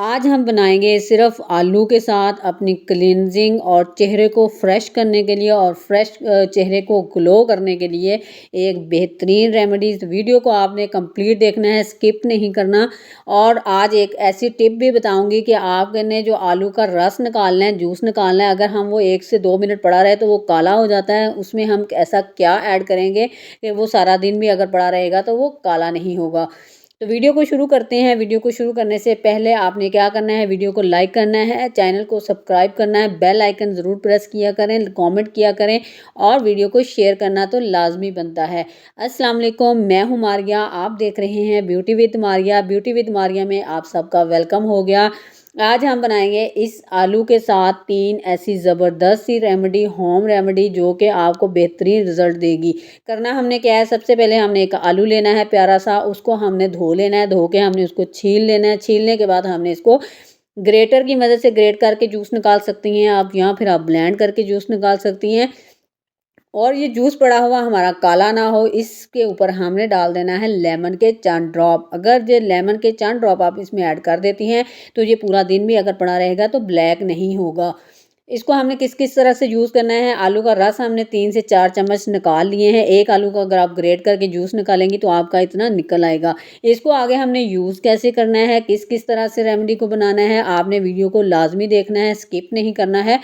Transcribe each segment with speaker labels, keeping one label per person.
Speaker 1: आज हम बनाएंगे सिर्फ आलू के साथ अपनी क्लींजिंग और चेहरे को फ्रेश करने के लिए और फ्रेश चेहरे को ग्लो करने के लिए एक बेहतरीन रेमेडी। इस वीडियो को आपने कंप्लीट देखना है, स्किप नहीं करना। और आज एक ऐसी टिप भी बताऊंगी कि आपने जो आलू का रस निकालना है, जूस निकालना है, अगर हम वो 1 से 2 मिनट पड़ा रहे तो वो काला हो जाता है। उसमें हम ऐसा क्या ऐड करेंगे कि वो सारा दिन भी अगर पड़ा रहेगा तो वो काला नहीं होगा। तो वीडियो को शुरू करते हैं। वीडियो को शुरू करने से पहले आपने क्या करना है, वीडियो को लाइक करना है, चैनल को सब्सक्राइब करना है, बेल आइकन ज़रूर प्रेस किया करें, कमेंट किया करें और वीडियो को शेयर करना तो लाजमी बनता है। अस्सलाम वालेकुम, मैं हूं मारिया, आप देख रहे हैं beauty with Maria. Beauty with Maria में आप सबका वेलकम हो गया। आज हम बनाएंगे इस आलू के साथ 3 ऐसी ज़बरदस्त सी रेमेडी, होम रेमेडी, जो कि आपको बेहतरीन रिजल्ट देगी। करना हमने क्या है, सबसे पहले हमने एक आलू लेना है प्यारा सा, उसको हमने धो लेना है, धो के हमने उसको छील लेना है। छीलने के बाद हमने इसको ग्रेटर की मदद से ग्रेट करके जूस निकाल सकती हैं आप, या फिर आप ब्लेंड करके जूस निकाल सकती हैं। और ये जूस पड़ा हुआ हमारा काला ना हो, इसके ऊपर हमने डाल देना है लेमन के चंद ड्रॉप। अगर ये लेमन के चंद ड्रॉप आप इसमें ऐड कर देती हैं तो ये पूरा दिन भी अगर पड़ा रहेगा तो ब्लैक नहीं होगा। इसको हमने किस किस तरह से यूज़ करना है, आलू का रस हमने 3 से 4 चम्मच निकाल लिए हैं। एक आलू का अगर आप ग्रेट करके जूस निकालेंगी तो आपका इतना निकल आएगा। इसको आगे हमने यूज़ कैसे करना है, किस किस तरह से रेमेडी को बनाना है, आपने वीडियो को लाजमी देखना है, स्किप नहीं करना है।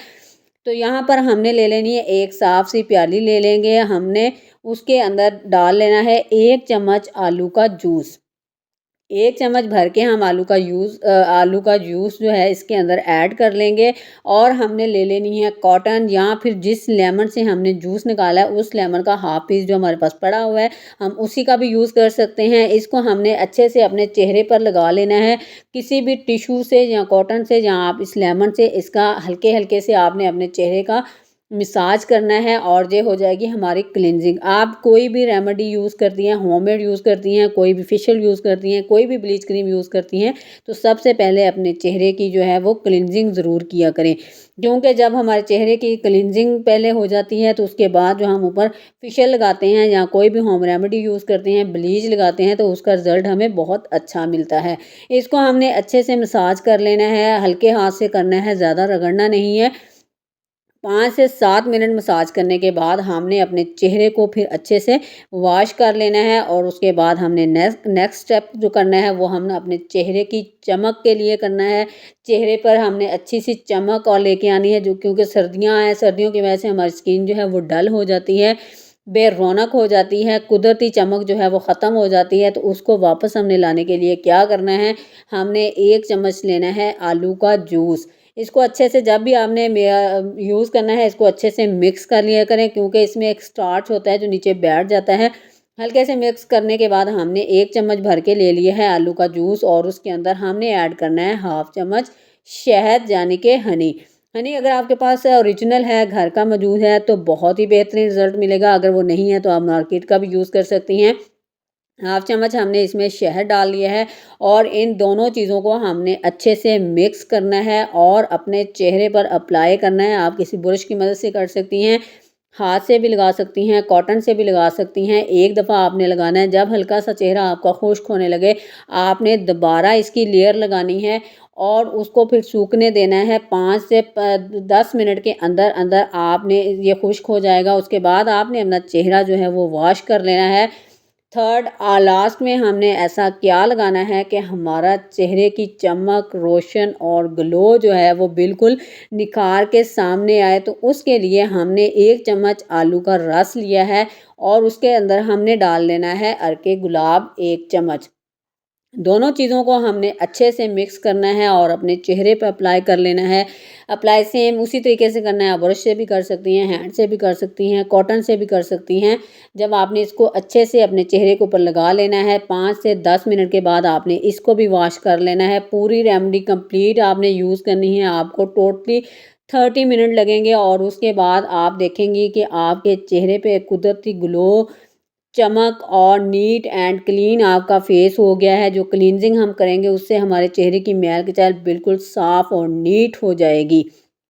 Speaker 1: तो यहाँ पर हमने ले लेनी है एक साफ़ सी प्याली ले लेंगे हमने, उसके अंदर डाल लेना है 1 चम्मच आलू का जूस। 1 चम्मच भर के हम आलू का जूस जो है इसके अंदर ऐड कर लेंगे। और हमने ले लेनी है कॉटन, या फिर जिस लेमन से हमने जूस निकाला है उस लेमन का हाफ पीस जो हमारे पास पड़ा हुआ है, हम उसी का भी यूज़ कर सकते हैं। इसको हमने अच्छे से अपने चेहरे पर लगा लेना है, किसी भी टिश्यू से या कॉटन से, या आप इस लेमन से इसका हल्के हल्के से आपने अपने चेहरे का मिसाज करना है और ये हो जाएगी हमारी क्लिनजिंग। आप कोई भी रेमेडी यूज़ करती हैं, होममेड यूज़ करती हैं, कोई भी फेशियल यूज़ करती हैं, कोई भी ब्लीच क्रीम यूज़ करती हैं, तो सबसे पहले अपने चेहरे की जो है वो क्लिनजिंग ज़रूर किया करें। क्योंकि जब हमारे चेहरे की क्लिनजिंग पहले हो जाती है तो उसके बाद जो हम ऊपर फेशियल लगाते हैं या कोई भी होम रेमेडी यूज़ करते हैं, ब्लीच लगाते हैं, तो उसका रिज़ल्ट हमें बहुत अच्छा मिलता है। इसको हमने अच्छे से मसाज कर लेना है, हल्के हाथ से करना है, ज़्यादा रगड़ना नहीं है। 5 से 7 मिनट मसाज करने के बाद हमने अपने चेहरे को फिर अच्छे से वॉश कर लेना है। और उसके बाद हमने नेक्स्ट स्टेप जो करना है वो हमने अपने चेहरे की चमक के लिए करना है। चेहरे पर हमने अच्छी सी चमक और लेके आनी है, जो क्योंकि सर्दियां हैं, सर्दियों की वजह से हमारी स्किन जो है वो डल हो जाती है, बेरौनक हो जाती है, कुदरती चमक जो है वो ख़त्म हो जाती है। तो उसको वापस हमने लाने के लिए क्या करना है, हमने 1 चम्मच लेना है आलू का जूस। इसको अच्छे से जब भी आपने यूज़ करना है, इसको अच्छे से मिक्स कर लिया करें, क्योंकि इसमें एक स्टार्च होता है जो नीचे बैठ जाता है। हल्के से मिक्स करने के बाद हमने 1 चम्मच भर के ले लिया है आलू का जूस, और उसके अंदर हमने ऐड करना है हाफ चम्मच शहद, यानी कि हनी। हनी अगर आपके पास ओरिजिनल है, घर का मौजूद है, तो बहुत ही बेहतरीन रिजल्ट मिलेगा। अगर वो नहीं है तो आप मार्केट का भी यूज़ कर सकती हैं। हाफ चम्मच हमने इसमें शहद डाल लिया है, और इन दोनों चीज़ों को हमने अच्छे से मिक्स करना है और अपने चेहरे पर अप्लाई करना है। आप किसी ब्रश की मदद से कर सकती हैं, हाथ से भी लगा सकती हैं, कॉटन से भी लगा सकती हैं। एक दफ़ा आपने लगाना है, जब हल्का सा चेहरा आपका खुश्क होने लगे आपने दोबारा इसकी लेयर लगानी है और उसको फिर सूखने देना है। 5 से 10 मिनट के अंदर अंदर आपने ये खुश्क हो जाएगा। उसके बाद आपने अपना चेहरा जो है वो वॉश कर लेना है। थर्ड लास्ट में हमने ऐसा क्या लगाना है कि हमारा चेहरे की चमक, रोशन और ग्लो जो है वो बिल्कुल निखार के सामने आए। तो उसके लिए हमने 1 चम्मच आलू का रस लिया है, और उसके अंदर हमने डाल लेना है अर्के गुलाब 1 चम्मच। दोनों चीज़ों को हमने अच्छे से मिक्स करना है और अपने चेहरे पे अप्लाई कर लेना है। अप्लाई सेम उसी तरीके से करना है, आप ब्रश से भी कर सकती हैं, हैंड से भी कर सकती हैं, कॉटन से भी कर सकती हैं। जब आपने इसको अच्छे से अपने चेहरे के ऊपर लगा लेना है, 5 से 10 मिनट के बाद आपने इसको भी वॉश कर लेना है। पूरी रेमेडी कंप्लीट आपने यूज़ करनी है, आपको टोटली 30 मिनट लगेंगे, और उसके बाद आप देखेंगी कि आपके चेहरे पे कुदरती ग्लो, चमक और नीट एंड क्लीन आपका फेस हो गया है। जो क्लींजिंग हम करेंगे उससे हमारे चेहरे की मैल कुचैल बिल्कुल साफ़ और नीट हो जाएगी।